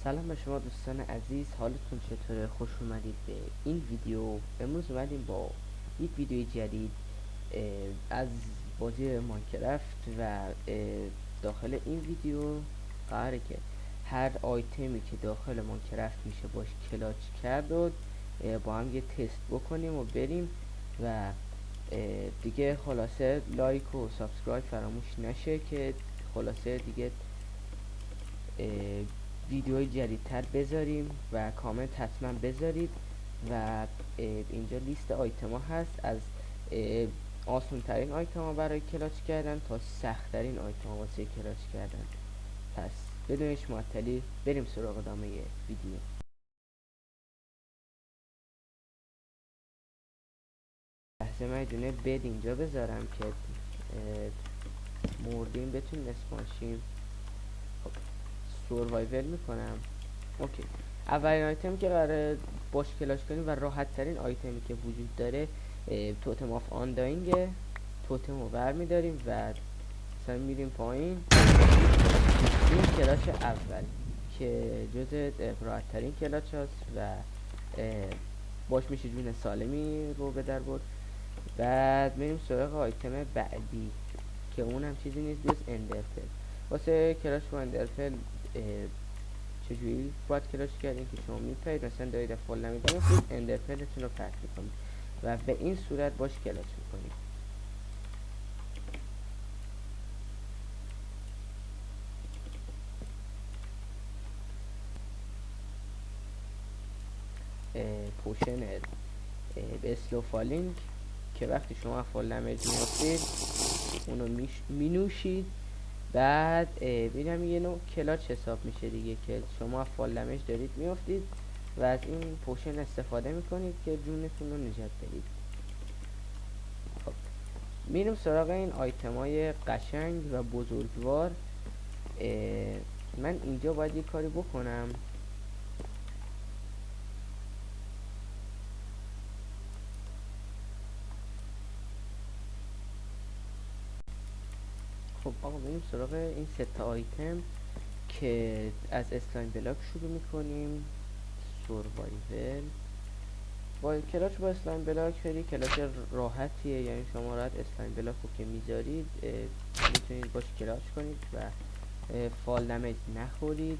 سلام به شما دوستان عزیز، حالتون چطوره؟ خوش اومدید به این ویدیو. امروز اومدیم با یک ویدیوی جدید از بازی ماینکرافت و داخل این ویدیو قراره که هر آیتمی که داخل ماینکرافت میشه باش کلاچ کرد و با هم یه تست بکنیم و بریم و دیگه خلاصه لایک و سابسکرایب فراموش نشه که خلاصه دیگه ویدیوهای جدیدتر بذاریم و کامنت حتما بذارید و اینجا لیست آیتما هست از آسون ترین آیتما برای کلاچ کردن تا سخت ترین آیتما واسه کلاچ کردن. پس بدونش معطلی بریم سراغ ادامه ویدیو. لحظه من دونه بد اینجا بذارم که مردیم بتونیم اسپانشیم. خب سوروایول میکنم. اوکی، اولین آیتم که قراره باش کلاش کنیم و راحت ترین آیتمی که وجود داره توتم آف آنداینگه. توتم رو برمیداریم و مثلا میریم پایین. این کلاش اول که جز راحت ترین کلاش هست و باش میشه جون سالمی رو به در برد. بعد میریم سراغ آیتم بعدی که اون هم چیزی نیست جز اندرپل. واسه کلاش با اندرپل چجوری باید کلاش کردین که شما میپرید مثلا دارید فال نمیدونید اندرپلتون رو پرت میکنید و به این صورت باش کلاش میکنید. پوشن به اسلو فالینگ که وقتی شما فال دمیج میافتید اونو مینوشید. بعد میرم یه نوع کلاچ حساب میشه دیگه که شما فال دمیج دارید میافتید و از این پوشن استفاده میکنید که جونتون رو نجات بدید. خب میریم سراغ این آیتمای قشنگ و بزرگوار. من اینجا باید یه کاری بکنم. خب آقا بریم سراغ این ستا آیتم که از اسلایم بلاک شروع میکنیم. سوروایول با کلاچ با اسلایم بلاک خیلی کلاچ راحتیه، یعنی شما راحت اسلایم بلاک رو که میذارید میتونید باش کلاچ کنید و فال دمیج نخورید.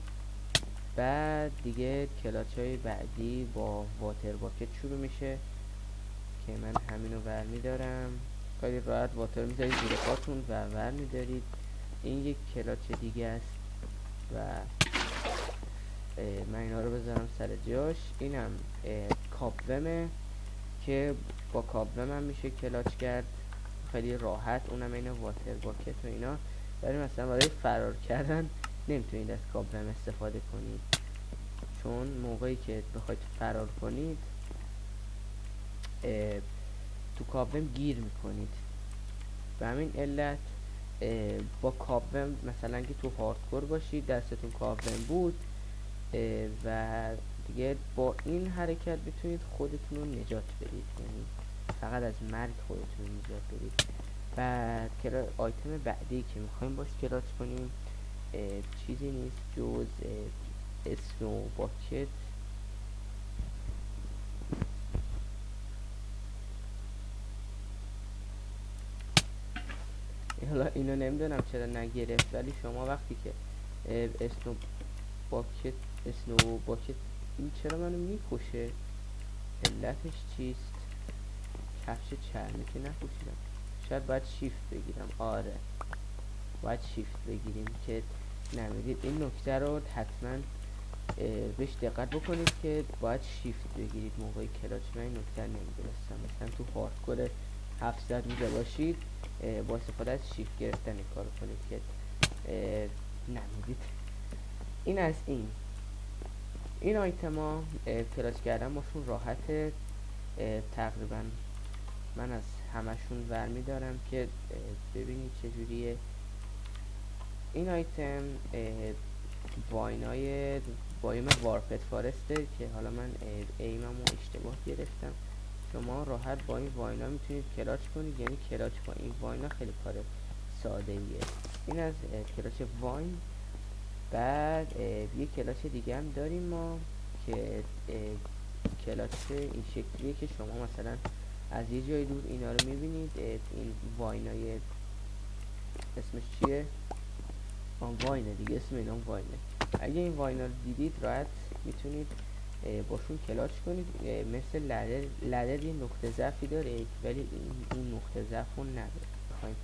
بعد دیگه کلاچ های بعدی با واتر باکت شروع میشه که من همینو برمیدارم. خیلی راحت واتر میذارید زیر پاتون و برمیدارید. این یک کلاچ دیگه است و من اینا رو بذارم سر جاش. اینم کابومه که با کابوم هم میشه کلاچ کرد خیلی راحت، اونم این واتر باکت و اینا. ولی مثلا برای فرار کردن نمیتونید از کابوم استفاده کنید، چون موقعی که بخواید فرار کنید تو کابوم گیر میکنید. به همین علت با کابوم مثلا که تو هاردکور باشید دستتون کابوم بود و دیگه با این حرکت بتونید خودتون رو نجات بدید، یعنی فقط از مرگ خودتون رو نجات بدید. بعد آیتم بعدی که میخوایم باش کلاچ کنیم چیزی نیست جز اسنو باکت. حالا اینو نمیدونم چرا نگرفت، ولی شما وقتی که اسنو باکت این چرا منو میکشه؟ علتش چیست؟ کفش چرمی که نپوشیدم، شاید باید شیفت بگیرم. آره باید شیفت بگیریم که نمیدید. این نکته رو حتما بهش دقت بکنید که باید شیفت بگیرید موقع کلاچ. من این نکته نمیدونستم. مثلا تو هاردکور 700 میده باشید با استفاده از شیفت گرفتن این کار کنید که نمیدید. این از این آیتما کلاچ کردن باشون راحته. تقریبا من از همشون برمیدارم که ببینید چجوریه. این آیتم واینای وایم وارپت فارسته که حالا من ایممو اشتباه گرفتم. شما راحت با این واینا میتونید کلاچ کنید، یعنی کلاچ با این واینا خیلی کار ساده ایه. این از کلاچ واین. بعد یه کلاس دیگه هم داریم ما که کلاس این شکلیه که شما مثلا از یه جای دور اینا رو میبینید. این واینای اسمش چیه؟ واینه دیگه، اسم اینا واینه. اگه این واینا رو دیدید راحت میتونید باشون کلاش کنید. مثل لدر یه نقطه ضعفی داره ولی این نقطه ضعف رو نداره. بخوایم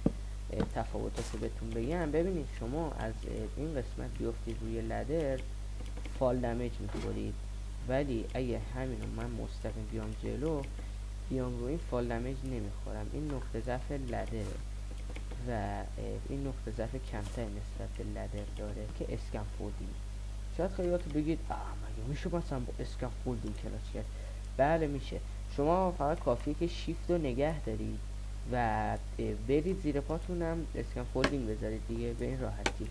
تفاوتش رو بهتون بگم، ببینید شما از این قسمت بیافتید روی لدر فال دمیج میخورید، ولی اگه همینو من مستقیم بیام جلو بیام روی این فال دمیج نمیخورم. این نقطه ضعف لدره و این نقطه ضعف کمتر نسبت به لدر داره که اسکافولدینگ. شاید خیلیاتون بگید مگه میشه مثلا با اسکافولدینگ کلاس کرد؟ بله میشه. شما فقط کافیه که شیفت رو نگه دارید و برید زیر پاتونم اسکافولدینگ بذارید دیگه، به این راحتی.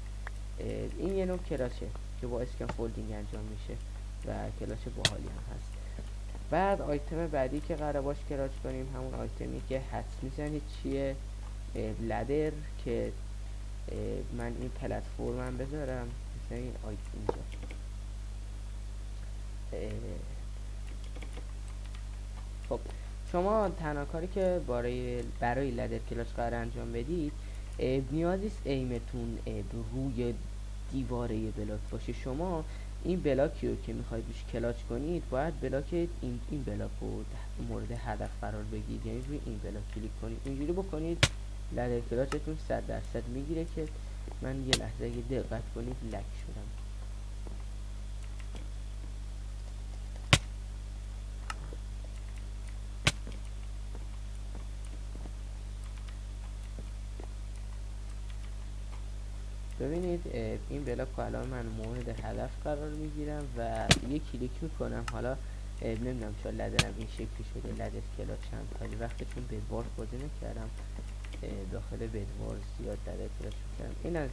این یه نوع کلاشه که با اسکافولدینگ انجام میشه و کلاس باحالی هم هست. بعد آیتم بعدی که قرار باش کلاس کنیم همون آیتمی که حدس میزنید چیه، لدر، که من این پلتفرمم بذارم مثلا این اینجا. خب شما تنها کاری که برای لدر کلاس قرار انجام بدید، نیازیست ایمتون روی دیواره بلاک باشه. شما این بلاکی رو که میخواید روش کلاچ کنید باید بلاک این بلاک رو مورد هدف قرار بگیرید، یعنی روی این بلاک کلیک کنید. اینجوری بکنید لدر کلاچتون 100% میگیره که من یه لحظه اگه دقت کنید لک شدم. ببینید این بلاک رو الان من مورد هدف قرار میگیرم و یه کلیک میکنم. حالا نمیدونم چرا لدرم این شکلی شده، لدر کلاچ چند خیلی وقت چون بدوار بازی نکردم داخل بدوار زیاد لدر کلاچ میکردم. این از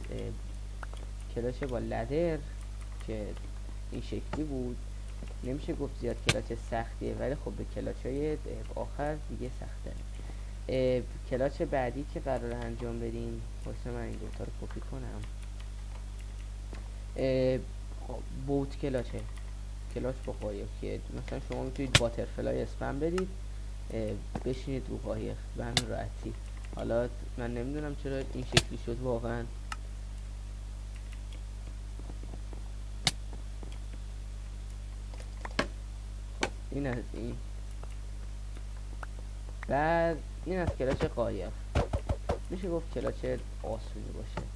کلاچ با لدر که این شکلی بود. نمیشه گفت زیاد کلاچ سختیه ولی خب به کلاچ های آخر دیگه سخته. کلاچ بعدی که قرار انجام بدیم، واسه من این دوتا رو کپی کنم. بوت کلاچه، کلاچ با قایق که مثلا شما میتونید واترفلای اسپم بدید بشینید رو قایق به همین راحتی. حالا من نمیدونم چرا این شکلی شد واقعا. این از این. بعد این از کلاچ قایق، میشه گفت کلاچ آسونی باشه.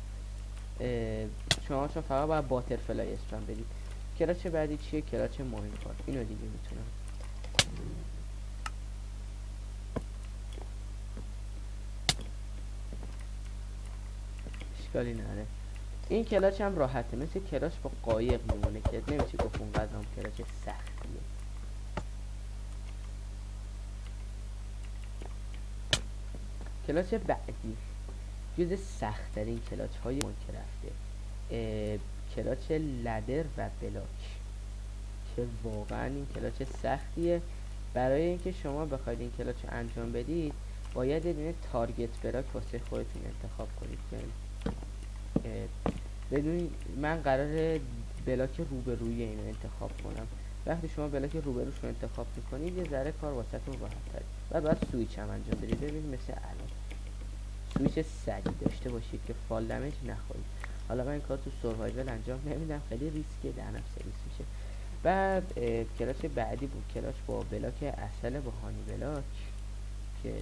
شما چون فقط باید واترفلای اسپم بدید. کلاچ بعدی چیه؟ کلاچ ماینکارت. اینو دیگه میتونم اشکالی نداره. این کلاچ هم راحته، مثل کلاچ با قایق میمونه که نمیشه گفت اونقدر هم کلاچ سختیه. کلاچ بعدی جز سخت ترین کلاچ های ماینکرافته، کلاچ لدر و بلاک که واقعا این کلاچ سختیه. برای اینکه شما بخواید این کلاچ رو انجام بدید باید یه دونه تارگت بلاک واسه خودتون انتخاب کنید. بدون من قراره بلاک روبروی اینو انتخاب کنم. وقتی شما بلاک روبروش رو انتخاب میکنید یه ذره کار واسهتون راحت‌تره. و بعد سویچ هم انجام بدید. ببینید مثل الان سویچ سریع داشته باشید که فال دمیج نخورید. حالا من این کار تو سروایول انجام نمیدم، خیلی ریسکه، دهنم سرویس میشه. بعد کلاچ بعدی بود کلاچ با بلاک اصل با هانی بلاک که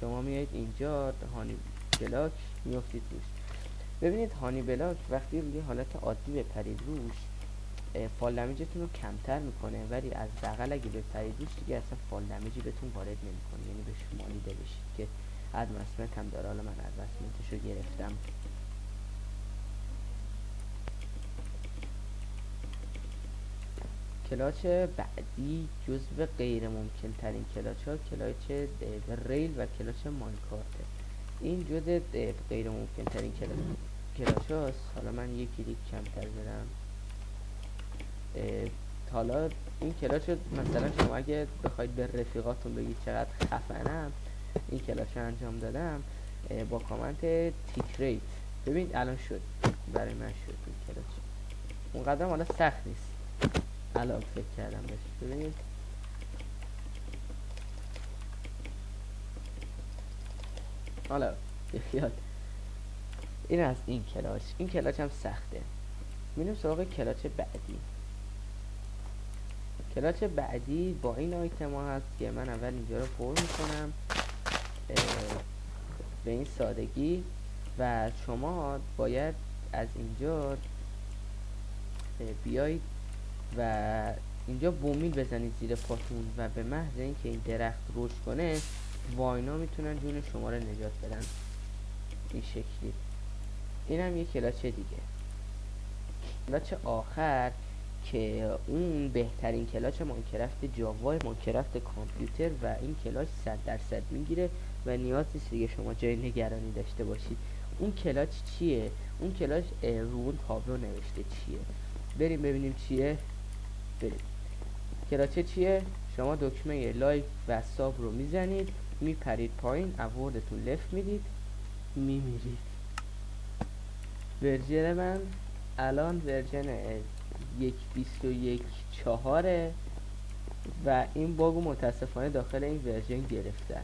شما میایید اینجا هانی بلاک میافتید روش. ببینید هانی بلاک وقتی روی حالت عادی بپرید روش فال دمیجتون رو کمتر میکنه، ولی از بغل اگه بپرید روش دیگه اصلا فال دمیجی بهتون وارد نمیکنه، یعنی به شما دیده بشید که ادوانسمنت هم داره. حالا من ادوانسمنتش رو گرفتم. کلاچ بعدی جزو غیر ممکن ترین کلاچ ها کلاچ ریل و کلاچ ماینکارته. این جزو غیر ممکن ترین کلاچ هاست. حالا من یک کلیک کمتر زدم. حالا این کلاچ مثلا شما اگه بخواید به رفیقاتون بگید چقدر خفنم این کلاچ رو انجام دادم با کامنت تیک ریت، ببین الان شد برای من شد این کلاچ. اونقدر حالا سخت نیست الان فکر کردم بهش. ببینید حالا بخیال، این از این کلاچ. این کلاچ هم سخته. میریم سراغ کلاچ بعدی. کلاچ بعدی با این آیتم ها هست که من اول اینجا رو پر میکنم به این سادگی و شما باید از اینجا بیایید و اینجا بومیل بزنید زیر پاتون و به محض اینکه این درخت رشد کنه واینا میتونن جون شما رو نجات بدن. این شکلی. این هم یک کلاچ دیگه. کلاچ آخر که اون بهترین کلاچ ماینکرافت جاوا، ماینکرافت کامپیوتر و این کلاچ 100% میگیره و نیاز نیست دیگه شما جای نگرانی داشته باشید. اون کلاچ چیه؟ اون کلاچ رو اون تابلو نوشته چیه. بریم ببینیم چیه. بریم. کلاچ چیه؟ شما دکمه لایک و ساب رو میزنید، میپرید پایین، اووردتون لفت میدید، میمیرید. ورژن من الان ورژن 1.21.4 و این باگو متاسفانه داخل این ورژن گرفتن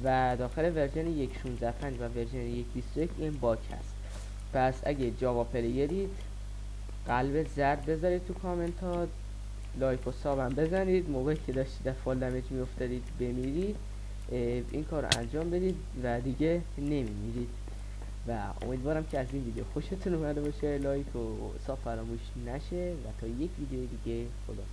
و داخل ورژن 1.16.5 و ورژن 1.21 این باگ هست. پس اگه جاوا پلیرید قلب زرد بذارید تو کامنتات، لایک و ساب هم بزنید، موقعی که داشتید فال دمیج میافتادید بمیرید این کار رو انجام بدید و دیگه نمیمیرید. و امیدوارم که از این ویدیو خوشتون اومده باشه. لایک و ساب فراموش نشه و تا یک ویدیو دیگه خدا.